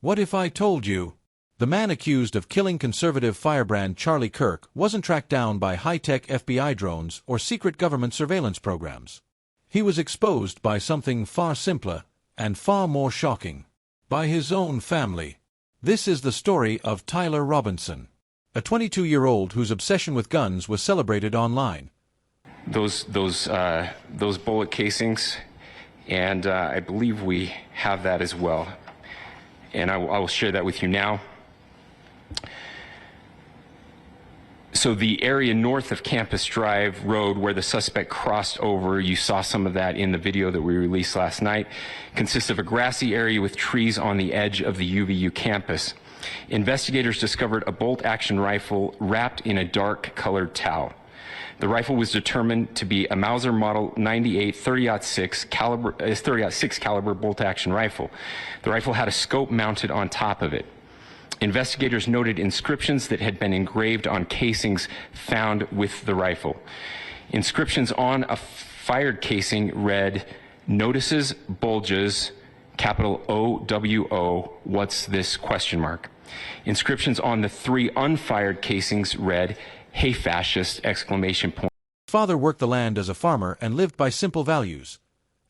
What if I told you? The man accused of killing conservative firebrand Charlie Kirk wasn't tracked down by high-tech FBI drones or secret government surveillance programs. He was exposed by something far simpler and far more shocking. By his own family. This is the story of Tyler Robinson, a 22-year-old whose obsession with guns was celebrated online. Those bullet casings, and I believe we have that as well. And I will share that with you now. So the area north of Campus Drive Road where the suspect crossed over, you saw some of that in the video that we released last night, consists of a grassy area with trees on the edge of the UVU campus. Investigators discovered a bolt-action rifle wrapped in a dark-colored towel. The rifle was determined to be a Mauser Model 98 .30-06 caliber bolt-action rifle. The rifle had a scope mounted on top of it. Investigators noted inscriptions that had been engraved on casings found with the rifle. Inscriptions on a fired casing read, "Notices bulges, capital OWO, what's this question mark?" Inscriptions on the 3 unfired casings read, "Hey fascist, exclamation point." Father worked the land as a farmer and lived by simple values,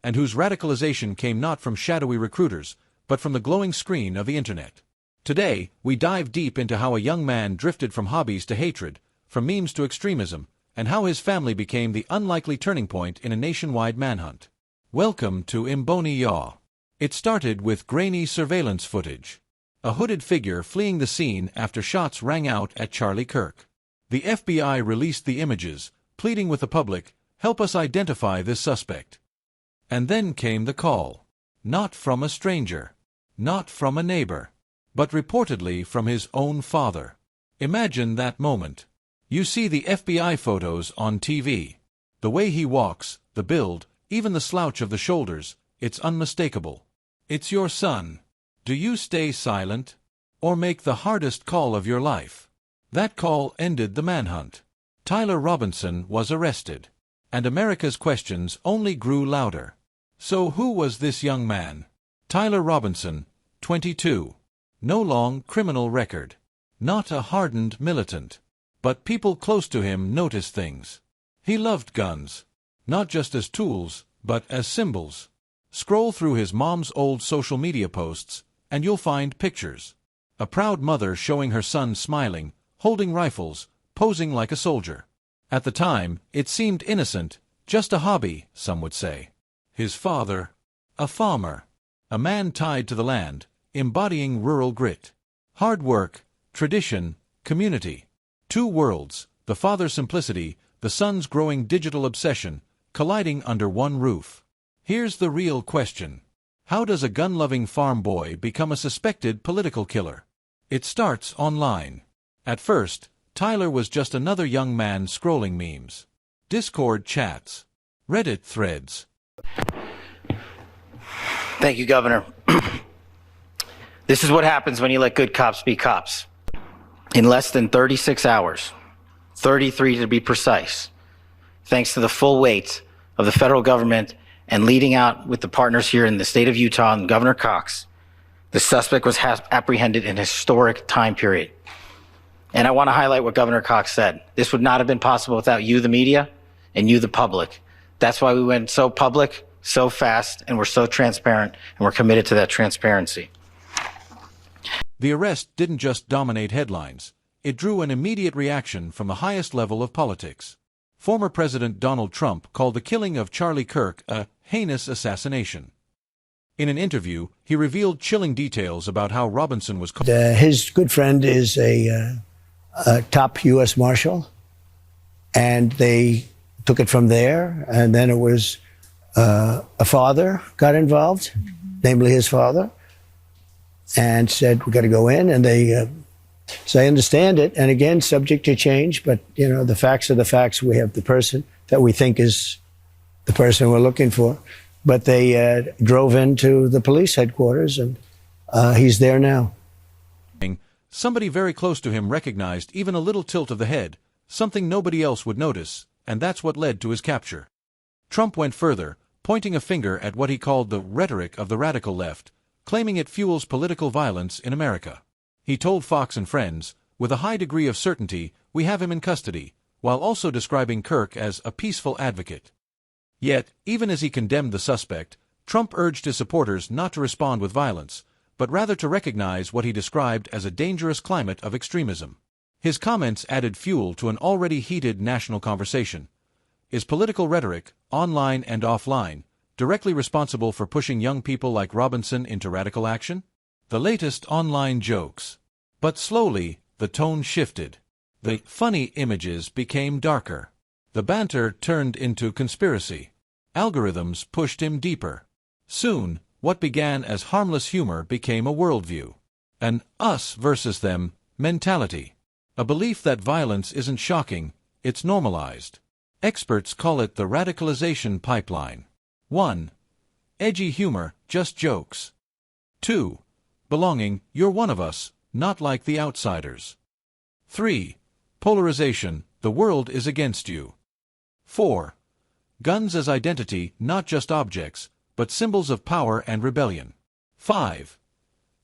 and whose radicalization came not from shadowy recruiters, but from the glowing screen of the internet. Today, we dive deep into how a young man drifted from hobbies to hatred, from memes to extremism, and how his family became the unlikely turning point in a nationwide manhunt. Welcome to Imboni Yaw. It started with grainy surveillance footage. A hooded figure fleeing the scene after shots rang out at Charlie Kirk. The FBI released the images, pleading with the public, "Help us identify this suspect." And then came the call. Not from a stranger. Not from a neighbor. But reportedly from his own father. Imagine that moment. You see the FBI photos on TV. The way he walks, the build, even the slouch of the shoulders, it's unmistakable. It's your son. Do you stay silent? Or make the hardest call of your life? That call ended the manhunt. Tyler Robinson was arrested. And America's questions only grew louder. So who was this young man? Tyler Robinson, 22. No long criminal record. Not a hardened militant. But people close to him noticed things. He loved guns. Not just as tools, but as symbols. Scroll through his mom's old social media posts, and you'll find pictures. A proud mother showing her son smiling, holding rifles, posing like a soldier. At the time, it seemed innocent, just a hobby, some would say. His father, a farmer. A man tied to the land, embodying rural grit. Hard work, tradition, community. 2 worlds, the father's simplicity, the son's growing digital obsession, colliding under one roof. Here's the real question. How does a gun-loving farm boy become a suspected political killer? It starts online. At first, Tyler was just another young man scrolling memes. Discord chats. Reddit threads. Thank you, Governor. This is what happens when you let good cops be cops. In less than 36 hours, 33 to be precise, thanks to the full weight of the federal government and leading out with the partners here in the state of Utah and Governor Cox, the suspect was apprehended in a historic time period. And I want to highlight what Governor Cox said. This would not have been possible without you, the media, and you, the public. That's why we went so public, so fast, and we're so transparent, and we're committed to that transparency. The arrest didn't just dominate headlines. It drew an immediate reaction from the highest level of politics. Former President Donald Trump called the killing of Charlie Kirk a heinous assassination. In an interview, he revealed chilling details about how Robinson was called. His good friend is a top U.S. Marshal, and they took it from there, and then it was a father got involved, namely his father, and said, "We got to go in," and they, so I understand it, and again, subject to change, but, you know, the facts are the facts. We have the person that we think is the person we're looking for, but they drove into the police headquarters, and he's there now. Somebody very close to him recognized even a little tilt of the head, something nobody else would notice, and that's what led to his capture. Trump went further, pointing a finger at what he called the rhetoric of the radical left, claiming it fuels political violence in America. He told Fox and Friends, "With a high degree of certainty, we have him in custody," while also describing Kirk as a peaceful advocate. Yet, even as he condemned the suspect, Trump urged his supporters not to respond with violence, but rather to recognize what he described as a dangerous climate of extremism. His comments added fuel to an already heated national conversation. Is political rhetoric, online and offline, directly responsible for pushing young people like Robinson into radical action? The latest online jokes. But slowly, the tone shifted. The funny images became darker. The banter turned into conspiracy. Algorithms pushed him deeper. Soon, what began as harmless humor became a worldview. An us versus them mentality. A belief that violence isn't shocking, it's normalized. Experts call it the radicalization pipeline. 1. Edgy humor, just jokes. 2. Belonging, you're one of us, not like the outsiders. 3. Polarization, the world is against you. 4. Guns as identity, not just objects, but symbols of power and rebellion. 5.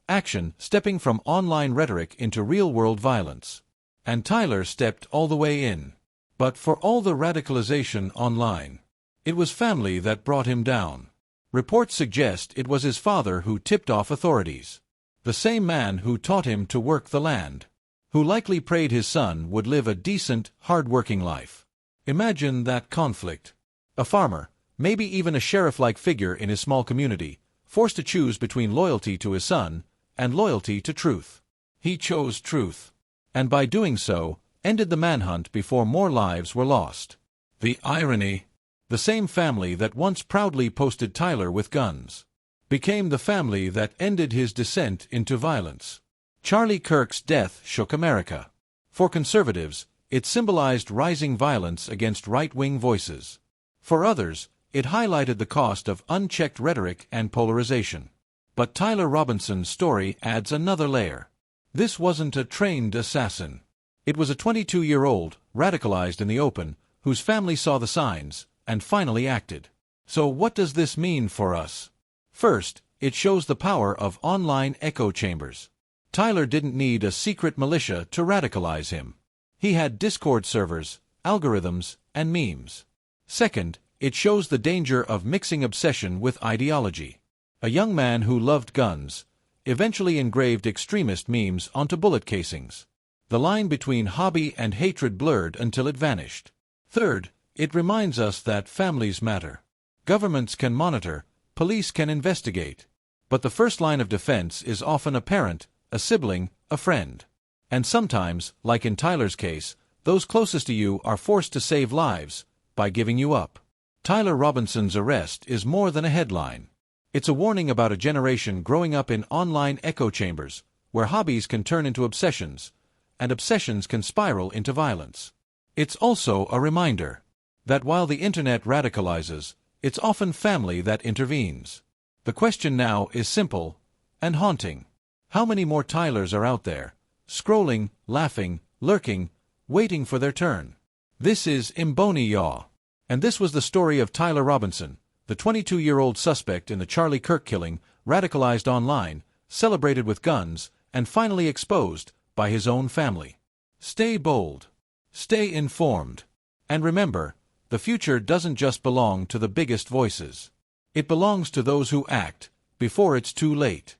Action, stepping from online rhetoric into real-world violence. And Tyler stepped all the way in. But for all the radicalization online, it was family that brought him down. Reports suggest it was his father who tipped off authorities. The same man who taught him to work the land. Who likely prayed his son would live a decent, hard-working life. Imagine that conflict. A farmer, maybe even a sheriff-like figure in his small community, forced to choose between loyalty to his son and loyalty to truth. He chose truth. And by doing so, ended the manhunt before more lives were lost. The irony. The same family that once proudly posted Tyler with guns became the family that ended his descent into violence. Charlie Kirk's death shook America. For conservatives, it symbolized rising violence against right-wing voices. For others, it highlighted the cost of unchecked rhetoric and polarization. But Tyler Robinson's story adds another layer. This wasn't a trained assassin. It was a 22-year-old, radicalized in the open, whose family saw the signs and finally acted. So what does this mean for us? First, it shows the power of online echo chambers. Tyler didn't need a secret militia to radicalize him. He had Discord servers, algorithms, and memes. Second, it shows the danger of mixing obsession with ideology. A young man who loved guns eventually engraved extremist memes onto bullet casings. The line between hobby and hatred blurred until it vanished. Third, it reminds us that families matter. Governments can monitor, police can investigate. But the first line of defense is often a parent, a sibling, a friend. And sometimes, like in Tyler's case, those closest to you are forced to save lives by giving you up. Tyler Robinson's arrest is more than a headline. It's a warning about a generation growing up in online echo chambers, where hobbies can turn into obsessions, and obsessions can spiral into violence. It's also a reminder that while the internet radicalizes, it's often family that intervenes. The question now is simple and haunting. How many more Tylers are out there, scrolling, laughing, lurking, waiting for their turn? This is Imboni Yaw. And this was the story of Tyler Robinson, the 22-year-old suspect in the Charlie Kirk killing, radicalized online, celebrated with guns, and finally exposed by his own family. Stay bold. Stay informed. And remember, the future doesn't just belong to the biggest voices. It belongs to those who act before it's too late.